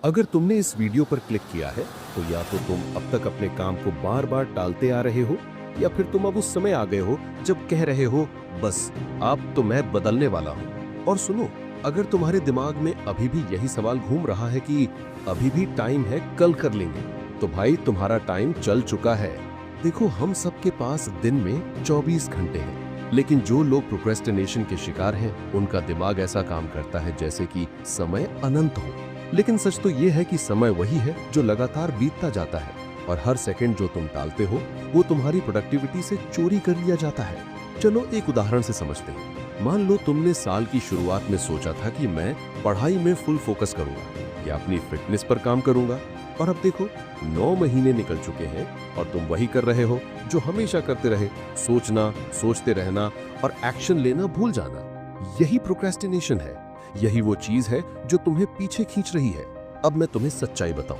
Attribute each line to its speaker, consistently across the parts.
Speaker 1: अगर तुमने इस वीडियो पर क्लिक किया है तो या तो तुम अब तक अपने काम को बार बार टालते आ रहे हो या फिर तुम अब उस समय आ गए हो जब कह रहे हो बस अब तो मैं बदलने वाला हूँ। और सुनो, अगर तुम्हारे दिमाग में अभी भी यही सवाल घूम रहा है कि अभी भी टाइम है, कल कर लेंगे, तो भाई तुम्हारा टाइम चल चुका है। देखो, हम सबके पास दिन में 24 घंटे हैं, लेकिन जो लोग प्रोक्रेस्टिनेशन के शिकार हैं उनका दिमाग ऐसा काम करता है जैसे कि समय अनंत हो। लेकिन सच तो ये है कि समय वही है जो लगातार बीतता जाता है और हर सेकंड जो तुम टालते हो वो तुम्हारी प्रोडक्टिविटी से चोरी कर लिया जाता है। चलो एक उदाहरण से समझते हैं। मान लो तुमने साल की शुरुआत में सोचा था कि मैं पढ़ाई में फुल फोकस करूंगा या अपनी फिटनेस पर काम करूंगा, और अब देखो 9 महीने निकल चुके हैं और तुम वही कर रहे हो जो हमेशा करते रहे, सोचना, सोचते रहना और एक्शन लेना भूल जाना। यही प्रोक्रेस्टिनेशन है। यही वो चीज है जो तुम्हें पीछे खींच रही है। अब मैं तुम्हें सच्चाई बताऊं,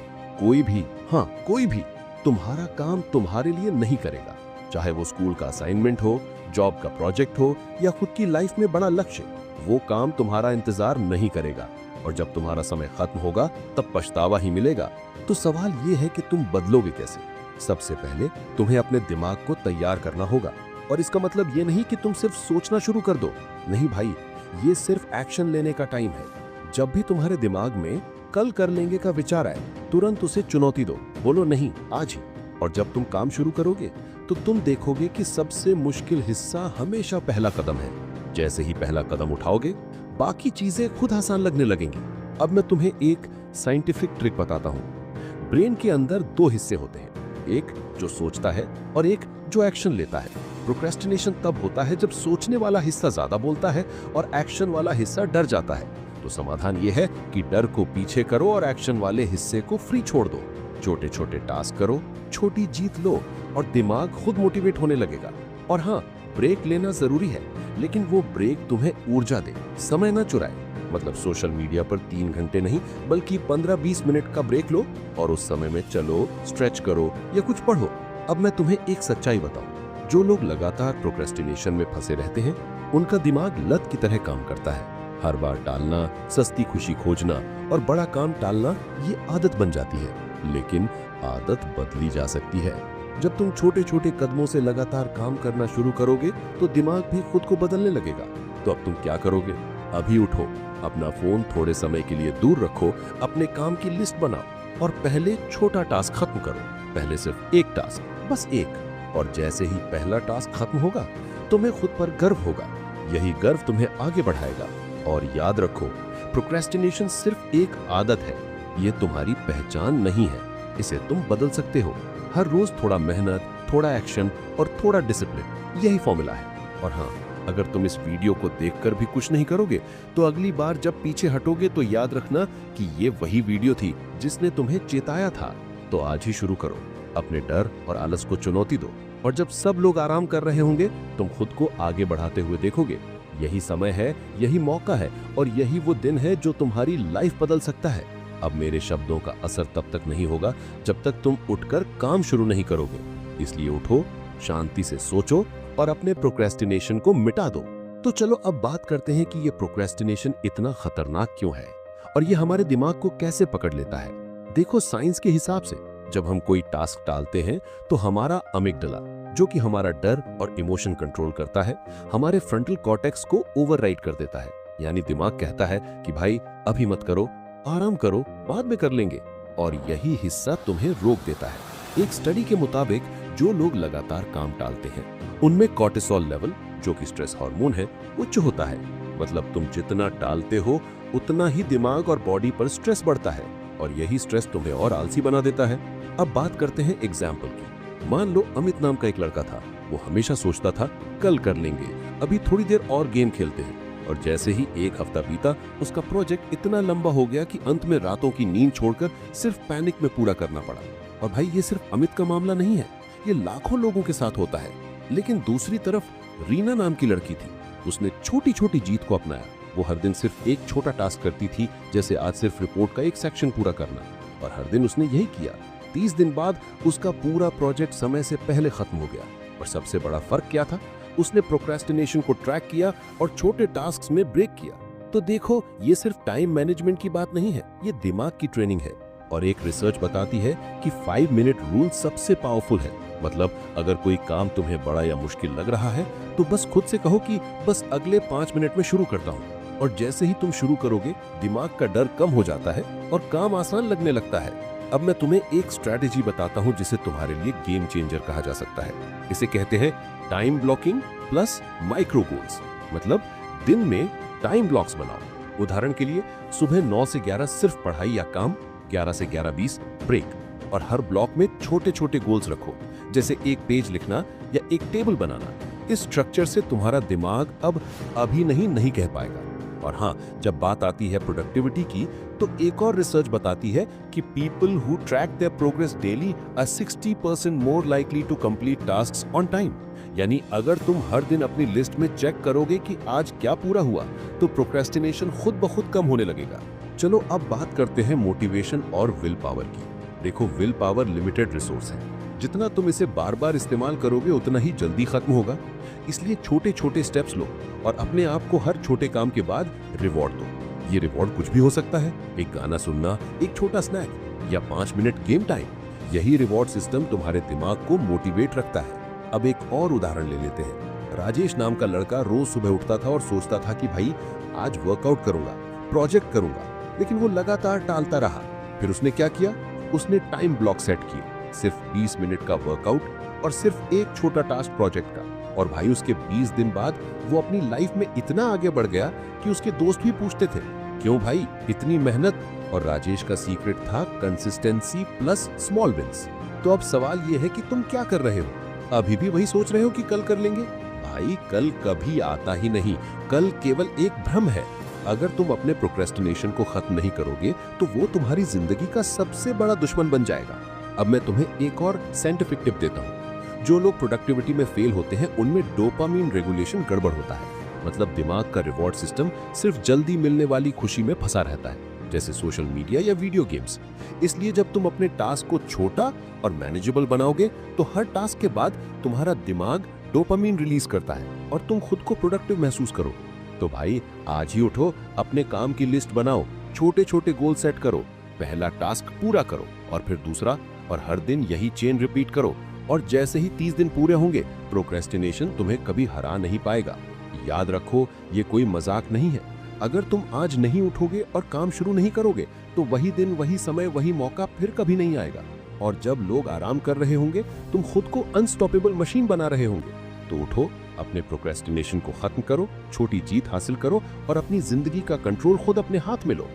Speaker 1: कोई भी तुम्हारा काम तुम्हारे लिए नहीं करेगा। चाहे वो स्कूल का असाइनमेंट हो, जॉब का प्रोजेक्ट हो या खुद की लाइफ में बड़ा लक्ष्य, वो काम तुम्हारा इंतजार नहीं करेगा। और जब तुम्हारा समय खत्म होगा तब पछतावा ही मिलेगा। तो सवाल ये है कि तुम बदलोगे कैसे। सबसे पहले तुम्हें अपने दिमाग को तैयार करना होगा। और इसका मतलब ये नहीं कि तुम सिर्फ सोचना शुरू कर दो, नहीं भाई, ये सिर्फ एक्शन लेने का टाइम है। जब भी तुम्हारे दिमाग में कल कर लेंगे का विचार आए, तुरंत उसे चुनौती दो, बोलो नहीं, आज ही। और जब तुम काम शुरू करोगे तो तुम देखोगे कि सबसे मुश्किल हिस्सा हमेशा पहला कदम है। जैसे ही पहला कदम उठाओगे बाकी चीजें खुद आसान लगने लगेंगी। अब मैं तुम्हें एक साइंटिफिक ट्रिक बताता हूँ। ब्रेन के अंदर 2 हिस्से होते हैं, एक जो सोचता है और एक जो एक्शन लेता है। प्रोक्रेस्टिनेशन तब होता है जब सोचने वाला हिस्सा ज्यादा बोलता है और एक्शन वाला हिस्सा डर जाता है। तो समाधान ये है कि डर को पीछे करो और एक्शन वाले हिस्से को फ्री छोड़ दो। छोटे छोटे टास्क करो, छोटी जीत लो और दिमाग खुद मोटिवेट होने लगेगा। और हाँ, ब्रेक लेना जरूरी है, लेकिन वो ब्रेक तुम्हें ऊर्जा दे, समय ना चुराए। मतलब सोशल मीडिया पर 3 घंटे नहीं बल्कि 15-20 मिनट का ब्रेक लो और उस समय में चलो, स्ट्रेच करो या कुछ पढ़ो। अब मैं तुम्हें एक सच्चाई बताऊं, जो लोग लगातार प्रोक्रेस्टिनेशन में फंसे रहते हैं उनका दिमाग लत की तरह काम करता है। हर बार टालना, सस्ती खुशी खोजना और बड़ा काम टालना, ये आदत बन जाती है। लेकिन आदत बदली जा सकती है। जब तुम छोटे छोटे कदमों से लगातार काम करना शुरू करोगे तो दिमाग भी खुद को बदलने लगेगा। तो अब तुम क्या करोगे? अभी उठो, अपना फोन थोड़े समय के लिए दूर रखो, अपने काम की लिस्ट बनाओ और पहले छोटा टास्क खत्म करो। पहले सिर्फ एक टास्क, बस एक। और जैसे ही पहला टास्क खत्म होगा तुम्हें खुद पर गर्व होगा। यही गर्व तुम्हें आगे बढ़ाएगा। और याद रखो, प्रोक्रेस्टिनेशन सिर्फ एक आदत है, ये तुम्हारी पहचान नहीं है। इसे तुम बदल सकते हो। हर रोज थोड़ा मेहनत, थोड़ा एक्शन और थोड़ा डिसिप्लिन, यही फॉर्मूला है। और हाँ, अगर तुम इस वीडियो को देखकर भी कुछ नहीं करोगे तो अगली बार जब पीछे हटोगे तो याद रखना कि ये वही वीडियो थी जिसने तुम्हें चेताया था। तो आज ही शुरू करो, अपने डर और आलस को चुनौती दो। और जब सब लोग आराम कर रहे होंगे तुम खुद को आगे बढ़ाते हुए देखोगे। यही समय है, यही मौका है और यही वो दिन है जो तुम्हारी लाइफ बदल सकता है। अब मेरे शब्दों का असर तब तक नहीं होगा जब तक तुम उठकर काम शुरू नहीं करोगे। इसलिए उठो, शांति से सोचो और अपने प्रोक्रेस्टिनेशन को मिटा दो। तो चलो अब बात करते हैं कि ये प्रोक्रेस्टिनेशन इतना खतरनाक क्यों है और ये हमारे दिमाग को कैसे पकड़ लेता है। देखो, साइंस के हिसाब से जब हम कोई टास्क टालते हैं तो हमारा अमिगडाला, जो कि हमारा डर और इमोशन कंट्रोल करता है, हमारे फ्रंटल कॉर्टेक्स को ओवरराइड कर देता है। यानी दिमाग कहता है कि भाई अभी मत करो, आराम करो, बाद में कर लेंगे। और यही हिस्सा तुम्हें रोक देता है। एक स्टडी के मुताबिक जो लोग लगातार काम टालते हैं उनमें कॉर्टिसोल लेवल, जो कि स्ट्रेस हार्मोन है, उच्च होता है। मतलब तुम जितना टालते हो उतना ही दिमाग और बॉडी पर स्ट्रेस बढ़ता है और यही स्ट्रेस तुम्हें और आलसी बना देता है। अब बात करते हैं एग्जाम्पल की। मान लो अमित नाम का एक लड़का था। वो हमेशा सोचता था कल कर लेंगे, अभी थोड़ी देर और गेम खेलते हैं। और जैसे ही एक हफ्ता बीता उसका प्रोजेक्ट इतना लंबा हो गया कि अंत में रातों की नींद छोड़कर सिर्फ पैनिक में पूरा करना पड़ा। और भाई, ये सिर्फ अमित का मामला नहीं है, ये लाखों लोगों के साथ होता है। लेकिन दूसरी तरफ रीना नाम की लड़की थी। उसने छोटी छोटी जीत को अपनाया। वो हर दिन सिर्फ एक छोटा टास्क करती थी, जैसे आज सिर्फ रिपोर्ट का एक सेक्शन पूरा करना, और हर दिन उसने यही किया। 30 दिन बाद उसका पूरा प्रोजेक्ट समय से पहले खत्म हो गया। और सबसे बड़ा फर्क क्या था? उसने प्रोक्रेस्टिनेशन को ट्रैक किया और छोटे टास्क्स में ब्रेक किया। तो देखो, ये सिर्फ टाइम मैनेजमेंट की बात नहीं है, ये दिमाग की ट्रेनिंग है। और एक रिसर्च बताती है कि 5 मिनट रूल सबसे पावरफुल है। मतलब अगर कोई काम तुम्हें बड़ा या मुश्किल लग रहा है तो बस खुद से कहो कि बस अगले 5 मिनट में शुरू करता हूँ। और जैसे ही तुम शुरू करोगे, दिमाग का डर कम हो जाता है और काम आसान लगने लगता है। अब मैं तुम्हें एक स्ट्रैटेजी बताता हूँ जिसे तुम्हारे लिए गेम चेंजर कहा जा सकता है। इसे कहते हैं time blocking plus micro goals. मतलब दिन में टाइम ब्लॉक्स बनाओ। उदाहरण के लिए सुबह 9 से 11 सिर्फ पढ़ाई या काम, 11 से 11:20 ब्रेक। और हर ब्लॉक में छोटे छोटे गोल्स रखो, जैसे एक पेज लिखना या एक टेबल बनाना। इस स्ट्रक्चर से तुम्हारा दिमाग अब अभी नहीं कह पाएगा। और हाँ, जब बात आती है प्रोडक्टिविटी की, तो एक और रिसर्च बताती है कि people who track their progress daily are 60% more likely to complete tasks on time. यानी अगर तुम हर दिन अपनी लिस्ट में चेक करोगे कि आज क्या पूरा हुआ, तो प्रोक्रेस्टिनेशन खुद ब खुद कम होने लगेगा। चलो अब बात करते हैं मोटिवेशन और विल पावर की। देखो, विल पावर लिमिटेड रिसोर्स है। जितना तुम इसे बार बार इस्तेमाल करोगे उतना ही जल्दी खत्म होगा। इसलिए छोटे छोटे स्टेप्स लो और अपने आप को हर छोटे काम के बाद रिवॉर्ड दो। ये रिवॉर्ड कुछ भी हो सकता है, एक गाना सुनना, एक छोटा स्नैक या 5 मिनट गेम टाइम। यही रिवॉर्ड सिस्टम तुम्हारे दिमाग को मोटिवेट रखता है। अब एक और उदाहरण ले लेते हैं। राजेश नाम का लड़का रोज सुबह उठता था और सोचता था कि भाई आज वर्कआउट करूंगा, प्रोजेक्ट करूंगा, लेकिन वो लगातार टालता रहा। फिर उसने क्या किया? उसने टाइम ब्लॉक सेट किए, सिर्फ 20 मिनट का वर्कआउट और सिर्फ एक छोटा टास्क प्रोजेक्ट का। और भाई उसके 20 दिन बाद वो अपनी लाइफ में इतना आगे बढ़ गया कि उसके दोस्त भी पूछते थे, क्यों भाई इतनी मेहनत? और राजेश का सीक्रेट था कंसिस्टेंसी प्लस स्मॉल विंस। तो अब सवाल ये है कि तुम क्या कर रहे हो? अभी भी वही सोच रहे हो कि कल कर लेंगे? भाई कल कभी आता ही नहीं, कल केवल एक भ्रम है। अगर तुम अपने प्रोक्रेस्टिनेशन को खत्म नहीं करोगे तो वो तुम्हारी जिंदगी का सबसे बड़ा दुश्मन बन जाएगा। अब मैं तुम्हें एक और साइंटिफिक टिप देता हूँ। जो लोग प्रोडक्टिविटी में फेल होते हैं उनमें डोपामिन रेगुलेशन गड़बड़ होता है। मतलब दिमाग का रिवॉर्ड सिस्टम सिर्फ जल्दी मिलने वाली खुशी में फंसा रहता है, जैसे सोशल मीडिया या वीडियो गेम्स। इसलिए जब तुम अपने टास्क को छोटा और मैनेजेबल बनाओगे तो हर टास्क के बाद तुम्हारा दिमाग डोपामिन रिलीज करता है और तुम खुद को प्रोडक्टिव महसूस करो। तो भाई आज ही उठो, अपने काम की लिस्ट बनाओ, छोटे छोटे गोल सेट करो, पहला टास्क पूरा करो और फिर दूसरा, और हर दिन यही चेन रिपीट करो। और जैसे ही 30 दिन पूरे होंगे, प्रोक्रेस्टिनेशन तुम्हें कभी हरा नहीं पाएगा। याद रखो, ये कोई मजाक नहीं है। अगर तुम आज नहीं उठोगे और काम शुरू नहीं करोगे तो वही दिन, वही समय, वही मौका फिर कभी नहीं आएगा। और जब लोग आराम कर रहे होंगे, तुम खुद को अनस्टॉपेबल मशीन बना रहे होंगे। तो उठो, अपने प्रोक्रेस्टिनेशन को खत्म करो, छोटी जीत हासिल करो और अपनी जिंदगी का कंट्रोल खुद अपने हाथ में लो।